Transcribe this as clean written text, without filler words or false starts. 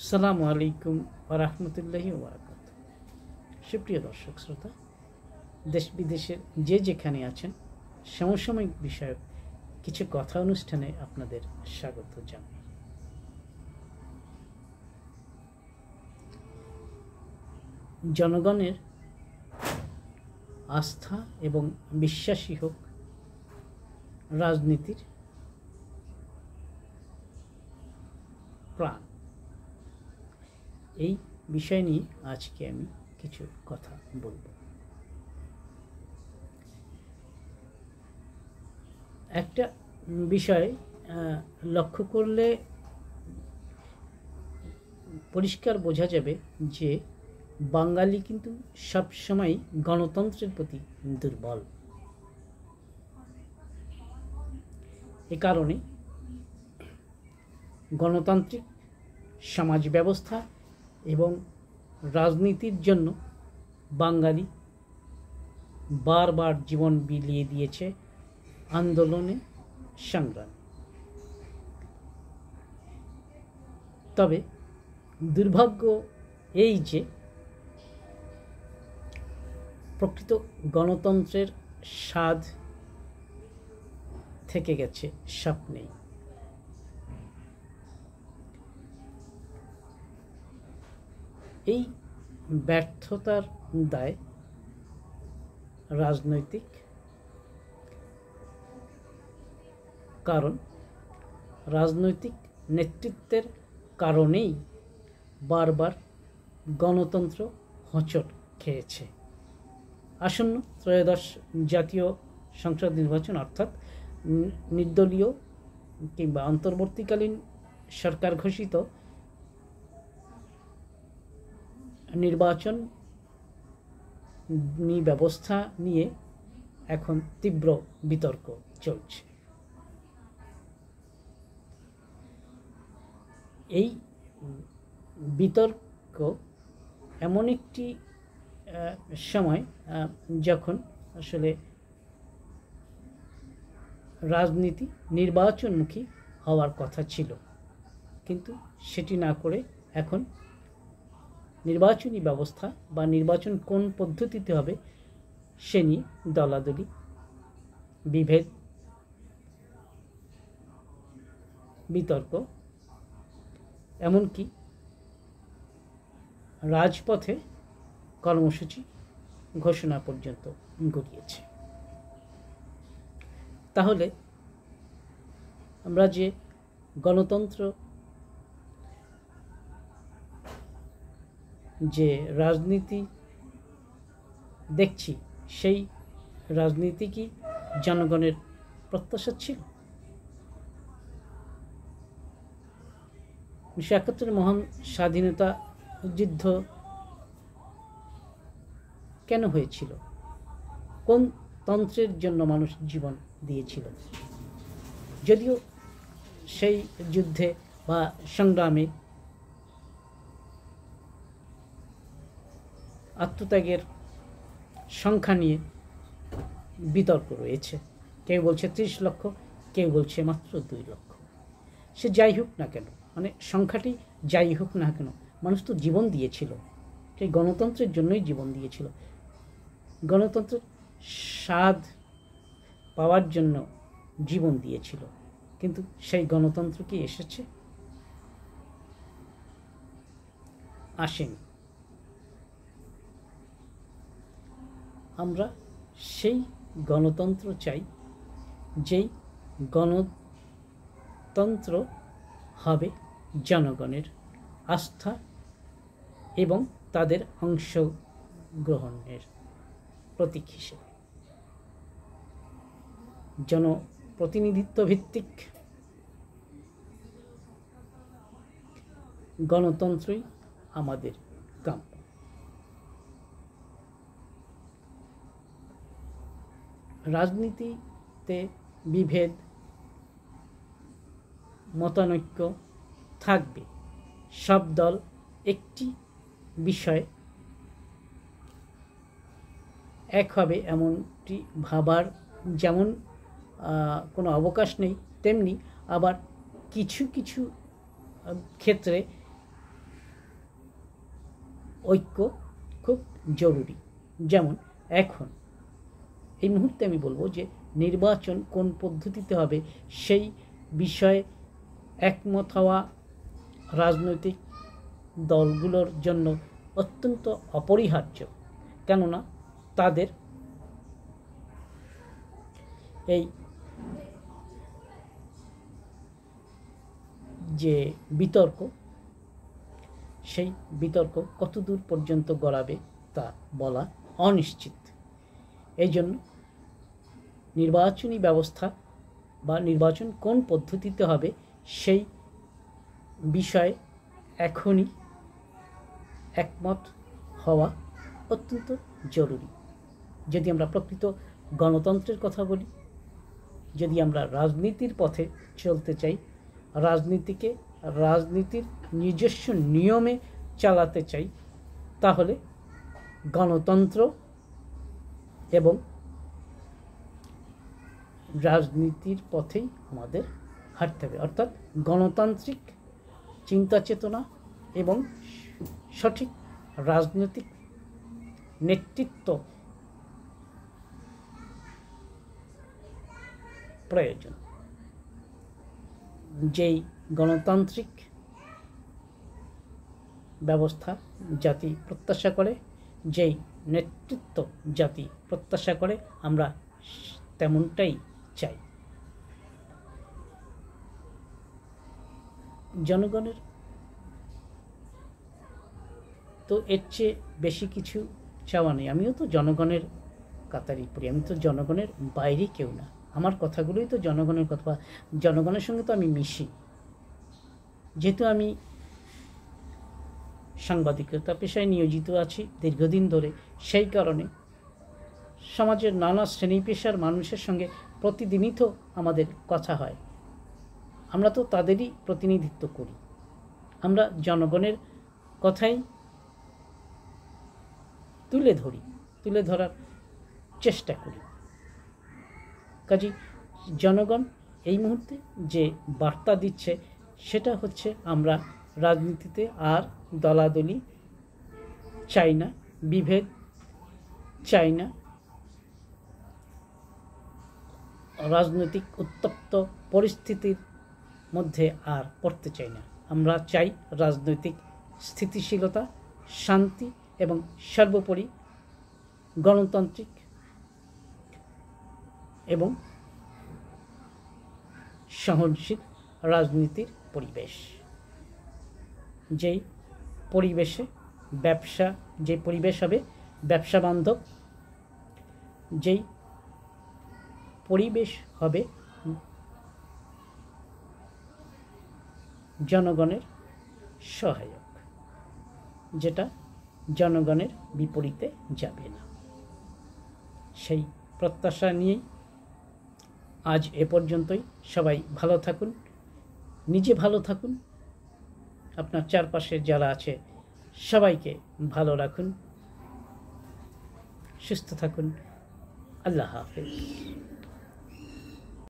আসসালামু আলাইকুম ওয়া রাহমাতুল্লাহি ওয়া বারাকাতুহু। সুপ্রিয় দর্শক শ্রোতা, দেশ বিদেশের যে যেখানে আছেন, সমসাময়িক বিষয়ক কিছু কথা অনুষ্ঠানে আপনাদের স্বাগত জানাই। জনগণের আস্থা এবং বিশ্বাসী হোক রাজনীতির প্রাণ, এই বিষয় নিয়ে আজকে আমি কিছু কথা বলবো। একটা বিষয় লক্ষ্য করলে পরিষ্কার বোঝা যাবে যে বাঙালি কিন্তু সবসময় গণতন্ত্রের প্রতি দুর্বল। এ কারণে গণতান্ত্রিক সমাজ ব্যবস্থা এবং রাজনীতির জন্য বাঙালি বারবার জীবন বিলিয়ে দিয়েছে আন্দোলনে, সংগ্রামে। তবে দুর্ভাগ্য এই যে প্রকৃত গণতন্ত্রের স্বাদ থেকে গেছে স্বপ্নেই। এই ব্যর্থতার দায় রাজনৈতিক, কারণ রাজনৈতিক নেতৃত্বের কারণেই বারবার গণতন্ত্র হোঁচট খেয়েছে। আসন্ন ত্রয়োদশ জাতীয় সংসদ নির্বাচন, অর্থাৎ নির্দলীয় কিংবা অন্তর্বর্তীকালীন সরকার ঘোষিত নির্বাচন ব্যবস্থা নিয়ে এখন তীব্র বিতর্ক চলছে। এই বিতর্ক এমন একটি সময় যখন আসলে রাজনীতি নির্বাচনমুখী হওয়ার কথা ছিল, কিন্তু সেটি না করে এখন নির্বাচনী ব্যবস্থা বা নির্বাচন কোন পদ্ধতিতে হবে সে নিয়ে দলাদলি, বিভেদ, বিতর্ক, এমনকি রাজপথে কর্মসূচি ঘোষণা পর্যন্ত গড়িয়েছে। তাহলে আমরা যে গণতন্ত্র, যে রাজনীতি দেখছি, সেই রাজনীতি কি জনগণের প্রত্যাশা ছিল? 1971 মহান স্বাধীনতা যুদ্ধ কেন হয়েছিল? কোন তন্ত্রের জন্য মানুষ জীবন দিয়েছিল? যদিও সেই যুদ্ধে বা সংগ্রামে আত্মত্যাগের সংখ্যা নিয়ে বিতর্ক রয়েছে। কেউ বলছে 30 লক্ষ, কেউ বলছে মাত্র 2 লক্ষ। সে যাই হোক না কেন, মানে সংখ্যাটি যাই হোক না কেন, মানুষ তো জীবন দিয়েছিল, সেই গণতন্ত্রের জন্যই জীবন দিয়েছিল। গণতন্ত্রের স্বাদ পাওয়ার জন্য জীবন দিয়েছিল, কিন্তু সেই গণতন্ত্র কি এসেছে? আসেনি। আমরা সেই গণতন্ত্র চাই, যেই গণতন্ত্র হবে জনগণের আস্থা এবং তাদের অংশগ্রহণের প্রতীক হিসেবে। জনপ্রতিনিধিত্ব ভিত্তিক গণতন্ত্রই আমাদের কাম্য। রাজনীতিতে বিভেদ, মতানৈক্য থাকবে। সব দল একটি বিষয় এক হবে এমনটি ভাবার যেমন কোনো অবকাশ নেই, তেমনি আবার কিছু কিছু ক্ষেত্রে ঐক্য খুব জরুরি। যেমন এখন এই মুহূর্তে আমি বলবো যে নির্বাচন কোন পদ্ধতিতে হবে সেই বিষয়ে একমত হওয়া রাজনৈতিক দলগুলোর জন্য অত্যন্ত অপরিহার্য। কেননা তাদের এই যে বিতর্ক, সেই বিতর্ক কতদূর পর্যন্ত গড়াবে তা বলা অনিশ্চিত। এই জন্য নির্বাচনী ব্যবস্থা বা নির্বাচন কোন পদ্ধতিতে হবে সেই বিষয়ে এখনই একমত হওয়া অত্যন্ত জরুরি। যদি আমরা প্রকৃত গণতন্ত্রের কথা বলি, যদি আমরা রাজনীতির পথে চলতে চাই, রাজনীতিকে রাজনীতির নিজস্ব নিয়মে চালাতে চাই, তাহলে গণতন্ত্র এবং রাজনীতির পথেই আমাদের হাঁটতে হবে। অর্থাৎ গণতান্ত্রিক চিন্তা চেতনা এবং সঠিক রাজনৈতিক নেতৃত্ব প্রয়োজন। যেই গণতান্ত্রিক ব্যবস্থা জাতি প্রত্যাশা করে, যেই নেতৃত্ব জাতি প্রত্যাশা করে, আমরা তেমনটাই চাই। জনগণের তো এর চেয়ে বেশি কিছু চাওয়া নেই। আমিও তো জনগণের কাতারই পড়ি, আমি তো জনগণের বাইরে কেউ না। আমার কথাগুলোই তো জনগণের কথা, জনগণের সঙ্গে তো আমি মিশি। যেহেতু আমি সাংবাদিকতা পেশায় নিয়োজিত আছি দীর্ঘদিন ধরে, সেই কারণে সমাজের নানা শ্রেণী পেশার মানুষের সঙ্গে প্রতিদিনই তো আমাদের কথা হয়। আমরা তো তাদেরই প্রতিনিধিত্ব করি, আমরা জনগণের কথাই তুলে ধরার চেষ্টা করি। কাজেই জনগণ এই মুহূর্তে যে বার্তা দিচ্ছে সেটা হচ্ছে, আমরা রাজনীতিতে আর দলাদলি চাই না, বিভেদ চাই না, রাজনৈতিক উত্তপ্ত পরিস্থিতির মধ্যে আর পড়তে চাই না। আমরা চাই রাজনৈতিক স্থিতিশীলতা, শান্তি এবং সর্বোপরি গণতান্ত্রিক এবং সহনশীল রাজনীতির পরিবেশ। যেই পরিবেশে যে পরিবেশ হবে ব্যবসা বান্ধব, যেই পরিবেশ হবে জনগণের সহায়ক, যেটা জনগণের বিপরীতে যাবে না। সেই প্রত্যাশা নিয়েই আজ এ পর্যন্তই। সবাই ভালো থাকুন, নিজে ভালো থাকুন, আপনার চারপাশে যারা আছে সবাইকে ভালো রাখুন, সুস্থ থাকুন। আল্লাহ হাফেজ।